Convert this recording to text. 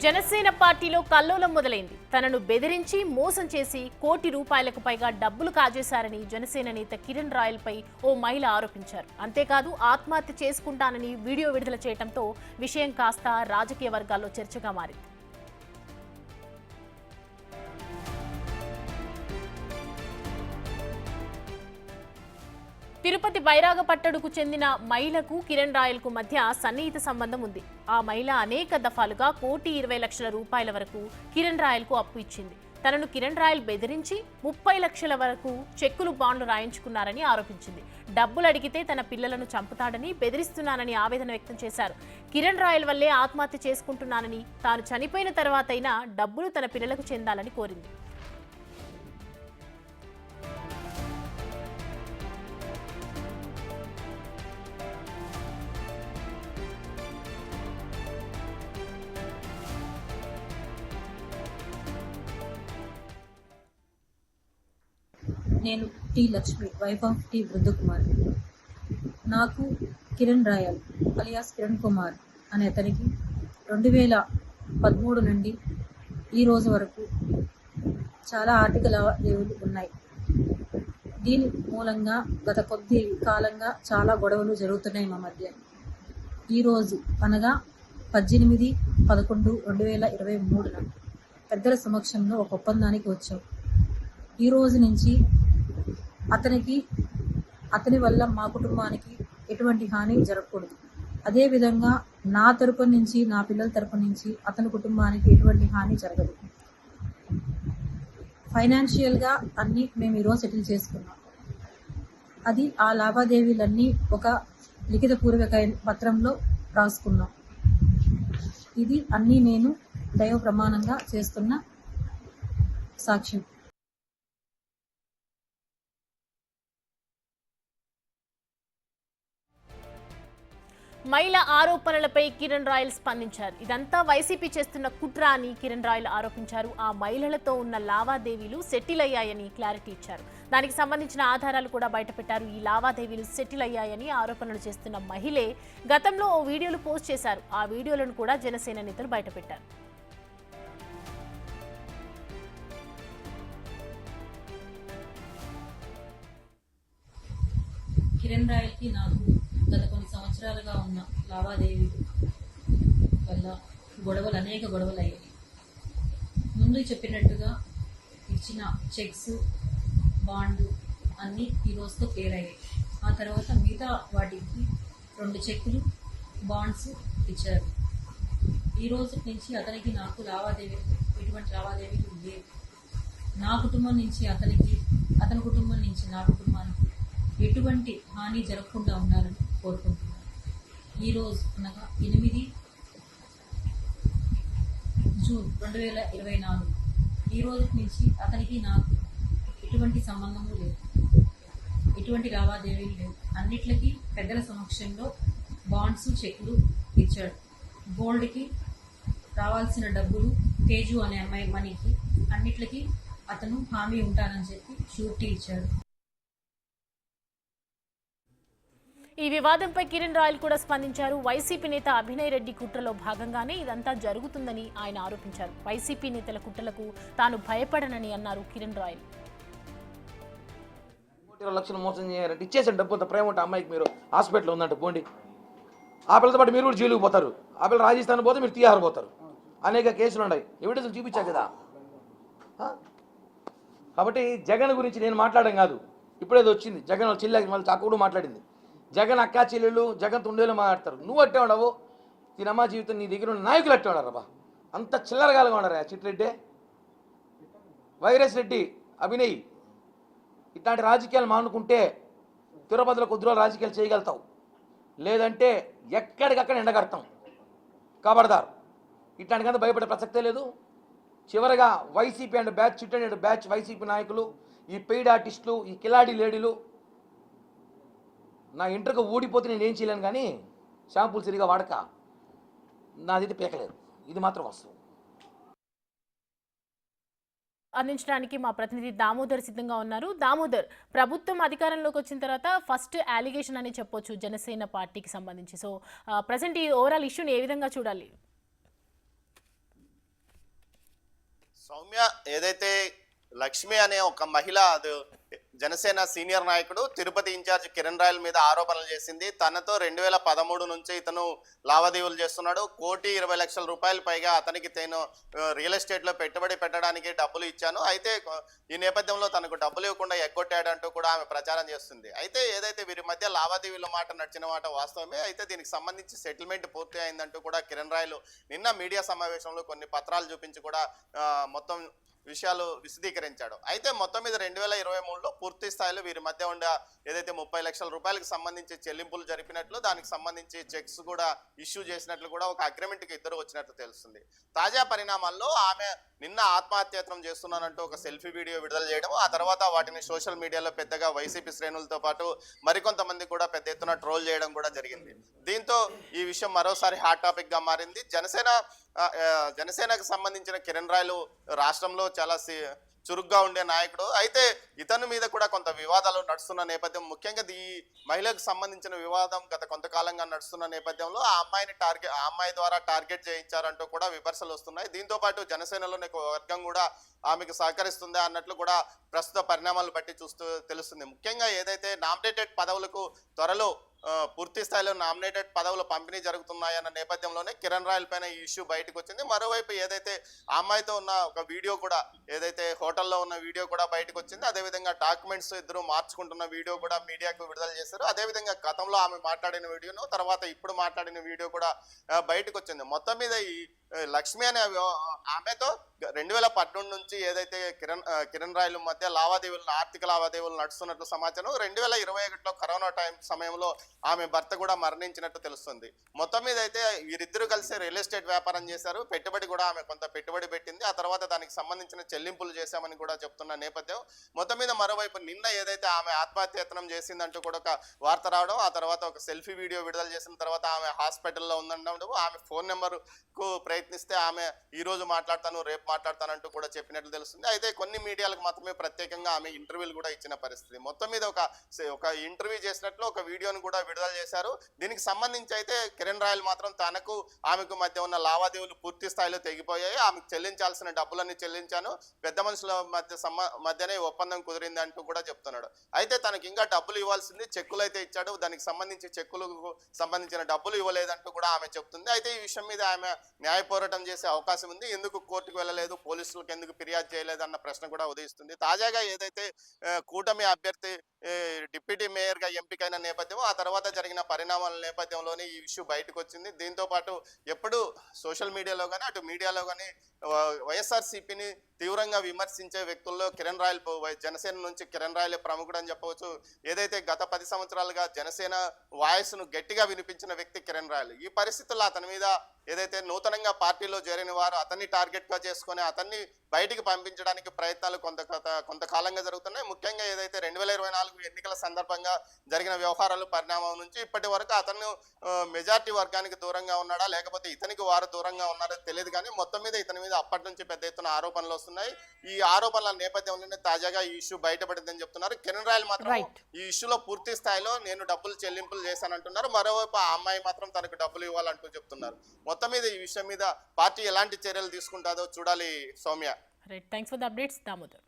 జనసేన పార్టీలో కల్లోలం మొదలైంది. తనను బెదిరించి మోసం చేసి ₹1 కోటి పైగా డబ్బులు కాజేశారని జనసేన నేత కిరణ్ రాయల్ పై ఓ మహిళ ఆరోపించారు. అంతేకాదు ఆత్మహత్య చేసుకుంటానని వీడియో విడుదల చేయడంతో విషయం కాస్త రాజకీయ వర్గాల్లో చర్చగా మారింది. తిరుపతి బైరాగపట్టడుకు చెందిన మహిళకు కిరణ్ రాయల్కు మధ్య సన్నిహిత సంబంధం ఉంది. ఆ మహిళ అనేక దఫాలుగా ₹1,20,00,000 వరకు కిరణ్ రాయల్కు అప్పు ఇచ్చింది. తనను కిరణ్ రాయల్ బెదిరించి 30 లక్షల వరకు చెక్కులు బాండ్లు రాయించుకున్నారని ఆరోపించింది. డబ్బులు అడిగితే తన పిల్లలను చంపుతాడని బెదిరిస్తున్నానని ఆవేదన వ్యక్తం చేశారు. కిరణ్ రాయల్ వల్లే ఆత్మహత్య చేసుకుంటున్నానని, తాను చనిపోయిన తర్వాతైనా డబ్బులు తన పిల్లలకు చెందాలని కోరింది. నేను T Lakshmi, wife of T Brindakumar. నాకు కిరణ్ రాయల్ అలియాస్ కిరణ్ కుమార్ అనే అతనికి 2013 నుండి ఈ రోజు వరకు చాలా ఆర్థిక లావాదేవీలు ఉన్నాయి. దీని మూలంగా గత కొద్ది కాలంగా చాలా గొడవలు జరుగుతున్నాయి మా మధ్య. ఈరోజు అనగా 18/11/2023 పెద్దల సమక్షంలో ఒక ఒప్పందానికి వచ్చాం. ఈ రోజు నుంచి అతని వల్ల మా కుటుంబానికి ఎటువంటి హాని జరగకూడదు. అదేవిధంగా నా తరపు నుంచి, నా పిల్లల తరపు నుంచి అతని కుటుంబానికి ఎటువంటి హాని జరగదు. ఫైనాన్షియల్గా అన్నీ మేము ఈరోజు సెటిల్ చేసుకున్నాం. అది ఆ లావాదేవీలన్నీ ఒక లిఖితపూర్వక పత్రంలో రాసుకున్నాం. ఇది అన్నీ నేను దైవ ప్రమాణంగా చేస్తున్న సాక్ష్యం. మహిళ ఆరోపణలపై కిరణ్ రాయల్ స్పందించారు. ఇదంతా వైసీపీ చేస్తున్న కుట్ర అని కిరణ్ రాయల్ ఆరోపించారు. ఆ మహిళలతో ఉన్న లావాదేవీలు సెటిల్ అయ్యాయని క్లారిటీ ఇచ్చారు. దానికి సంబంధించిన ఆధారాలు కూడా బయటపెట్టారు. ఈ లావాదేవీలు సెటిల్ అయ్యాయని ఆరోపణలు చేస్తున్న మహిళే గతంలో ఓ వీడియోలు పోస్ట్ చేశారు. ఆ వీడియోలను కూడా జనసేన నేతలు బయటపెట్టారు. కిరణ్ రాయల్కి నాకు గత కొన్ని సంవత్సరాలుగా ఉన్న లావాదేవీలు వల్ల అనేక గొడవలు అయ్యాయి. ముందు చెప్పినట్టుగా ఇచ్చిన చెక్స్, బాండ్ అన్నీ ఈ రోజుతో క్లియర్ అయ్యాయి. ఆ తర్వాత మిగతా వాటికి 2 చెక్కులు, బాండ్స్ ఇచ్చారు. ఈ రోజు నుంచి అతనికి నాకు ఎటువంటి లావాదేవీలు లేవు. నా కుటుంబం నుంచి అతనికి, అతని కుటుంబం నుంచి నా కుటుంబానికి ఎటువంటి హాని జరగకుండా ఉండాలని కోరుకుంటున్నాను. ఈరోజు అనగా 8 జూన్ 2024 ఈ రోజు నుంచి అతనికి నాకు ఎటువంటి సంబంధము లేదు, ఎటువంటి లావాదేవీలు లేవు. అన్నిట్లకి పెద్దల సమక్షంలో బాండ్స్, చెక్లు ఇచ్చాడు. గోల్డ్కి రావాల్సిన డబ్బులు, తేజు అనే అమ్మాయి మనీకి అన్నిట్లకి అతను హామీ ఉంటానని చెప్పి షూరిటీ ఇచ్చాడు. ఈ వివాదంపై కిరణ్ రాయల్ కూడా స్పందించారు. వైసీపీ నేత అభినయ్ రెడ్డి కుట్రలో భాగంగానే ఇదంతా జరుగుతుందని ఆయన ఆరోపించారు. వైసీపీ నేతల కుట్రలకు తాను భయపడనని అన్నారు కిరణ్ రాయల్. 20 లక్షలు మోసం చేయాలంటే ఇచ్చేసాడు డబ్బు. ప్రేమ ఉంటే అమ్మాయికి మీరు హాస్పిటల్ ఉందంటే పోండి, ఆ పిల్లతో పాటు మీరు కూడా జైలుకు పోతారు. ఆ పిల్లలు రాజస్థాన్ పోతే మీరు తీహార్ పోతారు. అనేక కేసులు ఉన్నాయి, ఎవిడెన్స్ చూపించా కదా. కాబట్టి జగన్ గురించి నేను మాట్లాడడం కాదు, ఇప్పుడేదో వచ్చింది జగన్ చెల్లి మళ్ళీ చాకుడు మాట్లాడింది. జగన్ అక్కా చెల్లెళ్ళు, జగన్ తుండేలు మాట్లాడతారు. నువ్వు అట్టే ఉండవు, దీనమ్మా జీవితం నీ దగ్గర ఉన్న నాయకులు అట్టే ఉండరు. అబ్బా అంత చిల్లరగాలుగా ఉండరా చిట్రెడ్డి, వైరస్ రెడ్డి, అభినయ్. ఇట్లాంటి రాజకీయాలు మానుకుంటే తిరుపతిలో కొద్ది రోజులు రాజకీయాలు చేయగలుగుతావు, లేదంటే ఎక్కడికక్కడ ఎండగడతాం. కాబడదారు, ఇట్లాంటికంతా భయపడే ప్రసక్తే లేదు. చివరగా వైసీపీ అండ్ బ్యాచ్, చిట్టండి బ్యాచ్ వైసీపీ నాయకులు, ఈ పెయిడ్ ఆర్టిస్టులు, ఈ కిలాడి లేడీలు, నా ఇంటర్కి ఊడిపోతే నేను ఏం చేయలేను, కానీ షాంపూలు సరిగా వాడక నాదైతే పీకలేదు. ఇది మాత్రం వాస్తవం. అందించడానికి మా ప్రతినిధి దామోదర్ సిద్ధంగా ఉన్నారు. దామోదర్, ప్రభుత్వం అధికారంలోకి వచ్చిన తర్వాత ఫస్ట్ అలిగేషన్ అని చెప్పొచ్చు జనసేన పార్టీకి సంబంధించి. సో ప్రజెంట్ ఈ ఓవరాల్ ఇష్యూని ఏ విధంగా చూడాలి? సౌమ్య, ఏదైతే లక్ష్మి అనే ఒక మహిళ జనసేన సీనియర్ నాయకుడు తిరుపతి ఇన్ఛార్జ్ కిరణ్ రాయల్ మీద ఆరోపణలు చేసింది. తనతో 2013 నుంచి ఇతను లావాదేవీలు చేస్తున్నాడు, 1,20,00,000 రూపాయలు పైగా అతనికి నేను రియల్ ఎస్టేట్ లో పెట్టుబడి పెట్టడానికి డబ్బులు ఇచ్చాను, అయితే ఈ నేపథ్యంలో తనకు డబ్బులు ఇవ్వకుండా ఎగ్గొట్టాడంటూ కూడా ఆమె ప్రచారం చేస్తుంది. అయితే ఏదైతే వీరి మధ్య లావాదేవీల మాట నడిచిన మాట వాస్తవమే. అయితే దీనికి సంబంధించి సెటిల్మెంట్ పూర్తి అయిందంటూ కూడా కిరణ్ రాయల్ నిన్న మీడియా సమావేశంలో కొన్ని పత్రాలు చూపించి కూడా మొత్తం విషయాలు విశదీకరించాడు. అయితే మొత్తం మీద 2023లో పూర్తి స్థాయిలో వీరి మధ్య ఉండే ఏదైతే 30 లక్షల రూపాయలకు సంబంధించి చెల్లింపులు జరిపినట్లు, దానికి సంబంధించి చెక్స్ కూడా ఇష్యూ చేసినట్లు కూడా ఒక అగ్రిమెంట్కి ఇద్దరు వచ్చినట్లు తెలుస్తుంది. తాజా పరిణామాల్లో ఆమె నిన్న ఆత్మహత్యాయత్నం చేస్తున్నానంటూ ఒక సెల్ఫీ వీడియో విడుదల చేయడం, ఆ తర్వాత వాటిని సోషల్ మీడియాలో పెద్దగా వైసీపీ శ్రేణులతో పాటు మరికొంతమంది కూడా పెద్ద ఎత్తున ట్రోల్ చేయడం కూడా జరిగింది. దీంతో ఈ విషయం మరోసారి హాట్ టాపిక్ గా మారింది. జనసేనకు సంబంధించిన కిరణ్ రాయలు రాష్ట్రంలో చాలా చురుగ్గా ఉండే నాయకుడు. అయితే ఇతని మీద కూడా కొంత వివాదాలు నడుస్తున్న నేపథ్యం, ముఖ్యంగా ఈ మహిళకు సంబంధించిన వివాదం గత కొంతకాలంగా నడుస్తున్న నేపథ్యంలో ఆ అమ్మాయి ద్వారా టార్గెట్ చేయించారంటూ కూడా విమర్శలు వస్తున్నాయి. దీంతో పాటు జనసేనలోని ఒక వర్గం కూడా ఆమెకు సహకరిస్తుందా అన్నట్లు కూడా ప్రస్తుత పరిణామాలు బట్టి చూస్తూ తెలుస్తుంది. ముఖ్యంగా ఏదైతే నామినేటెడ్ పదవులకు త్వరలో పూర్తి స్థాయిలో నామినేటెడ్ పదవుల పంపిణీ జరుగుతున్నాయన్న నేపథ్యంలోనే కిరణ్ రాయల్ పైన ఈ ఇష్యూ బయటకు వచ్చింది. మరోవైపు ఏదైతే ఆ అమ్మాయితో ఉన్న ఒక వీడియో కూడా, ఏదైతే హోటల్లో ఉన్న వీడియో కూడా బయటకు వచ్చింది. అదేవిధంగా డాక్యుమెంట్స్ ఇద్దరు మార్చుకుంటున్న వీడియో కూడా మీడియాకు విడుదల చేశారు. అదేవిధంగా గతంలో ఆమె మాట్లాడిన వీడియోను, తర్వాత ఇప్పుడు మాట్లాడిన వీడియో కూడా బయటకు వచ్చింది. మొత్తం మీద ఈ లక్ష్మి అనే ఆమెతో 2018 నుంచి ఏదైతే కిరణ్ రాయల్ మధ్య ఆర్థిక లావాదేవీలు నడుస్తున్నట్లు సమాచారం. 2021లో కరోనా సమయంలో ఆమె భర్త కూడా మరణించినట్టు తెలుస్తుంది. మొత్తం మీద అయితే వీరిద్దరూ కలిసి రియల్ ఎస్టేట్ వ్యాపారం చేశారు. పెట్టుబడి కూడా ఆమె కొంత పెట్టుబడి పెట్టింది. ఆ తర్వాత దానికి సంబంధించిన చెల్లింపులు చేశామని కూడా చెప్తున్న నేపథ్యం. మొత్తం మీద మరోవైపు నిన్న ఏదైతే ఆమె ఆత్మహత్యయత్నం చేసిందంటూ కూడా ఒక వార్త రావడం, ఆ తర్వాత ఒక సెల్ఫీ వీడియో విడుదల చేసిన తర్వాత ఆమె హాస్పిటల్లో ఉందనడం, ఆమె ఫోన్ నెంబర్కు ప్రయత్నిస్తే ఆమె ఈ రోజు మాట్లాడతాను, రేపు మాట్లాడతానంటూ కూడా చెప్పినట్లు తెలుస్తుంది. అయితే కొన్ని మీడియాలకు మాత్రమే ప్రత్యేకంగా ఆమె ఇంటర్వ్యూలు కూడా ఇచ్చిన పరిస్థితి. మొత్తం మీద ఒక ఇంటర్వ్యూ చేసినట్లు ఒక వీడియోను కూడా విడుదల చేశారు. దీనికి సంబంధించి అయితే కిరణ్ రాయల్ మాత్రం తనకు ఆమెకు మధ్య ఉన్న లావాదేవీలు పూర్తి స్థాయిలో తెగిపోయాయి, ఆమెకు చెల్లించాల్సిన డబ్బులన్నీ చెల్లించాను, పెద్ద మనుషుల మధ్యనే ఒప్పందం కుదిరింది అంటూ కూడా చెప్తున్నాడు. అయితే తనకి ఇంకా డబ్బులు ఇవ్వాల్సింది, చెక్కులు అయితే ఇచ్చాడు, దానికి సంబంధించి చెక్కులకు సంబంధించిన డబ్బులు ఇవ్వలేదంటూ కూడా ఆమె చెప్తుంది. అయితే ఈ విషయం మీద ఆమె న్యాయ పోరాటం చేసే అవకాశం ఉంది. ఎందుకు కోర్టుకు వెళ్ళలేదు, పోలీసులకు ఎందుకు ఫిర్యాదు చేయలేదు అన్న ప్రశ్న కూడా ఉదయిస్తుంది. తాజాగా ఏదైతే కూటమి అభ్యర్థి డిప్యూటీ మేయర్ గా ఎంపికైన నేపథ్యం, ఆ తర్వాత జరిగిన పరిణామాల నేపథ్యంలోనే ఈ ఇష్యూ బయటకు వచ్చింది. దీంతో పాటు ఎప్పుడు సోషల్ మీడియాలో కానీ అటు మీడియాలో కానీ వైఎస్ఆర్సీపీని తీవ్రంగా విమర్శించే వ్యక్తుల్లో కిరణ్ రాయల్, జనసేన నుంచి కిరణ్ రాయల్ ప్రముఖుడు అని చెప్పవచ్చు. ఏదైతే గత 10 సంవత్సరాలుగా జనసేన వాయిస్ను గట్టిగా వినిపించిన వ్యక్తి కిరణ్ రాయల్. ఈ పరిస్థితుల్లో అతని మీద ఏదైతే నూతనంగా పార్టీలో చేరిన వారు అతన్ని టార్గెట్ గా చేసుకుని అతన్ని బయటికి పంపించడానికి ప్రయత్నాలు కొంతకాలంగా జరుగుతున్నాయి. ముఖ్యంగా ఏదైతే 2024 ఎన్నికల సందర్భంగా జరిగిన వ్యవహారాలు పరిణామం నుంచి ఇప్పటి వరకు అతను మెజార్టీ వర్గానికి దూరంగా ఉన్నాడా, లేకపోతే ఇతనికి వారు దూరంగా ఉన్నారో తెలియదు. కానీ మొత్తం మీద ఇతని మీద అప్పటి నుంచి పెద్ద ఎత్తున ఆరోపణలు వస్తున్నాయి. ఈ ఆరోపణల నేపథ్యంలోనే తాజాగా ఈ ఇష్యూ బయటపడిందని చెప్తున్నారు. కిరణ్ రాయల్ మాత్రం ఈ ఇష్యూలో పూర్తి స్థాయిలో నేను డబ్బులు చెల్లింపులు చేశానంటున్నారు. మరోవైపు ఆ అమ్మాయి మాత్రం తనకు డబ్బులు ఇవ్వాలంటూ చెప్తున్నారు. మొత్తం మీద ఈ విషయం మీద పార్టీ ఎలాంటి చర్యలు తీసుకుంటాదో చూడాలి. Soumya, right, thanks for the updates Damodar.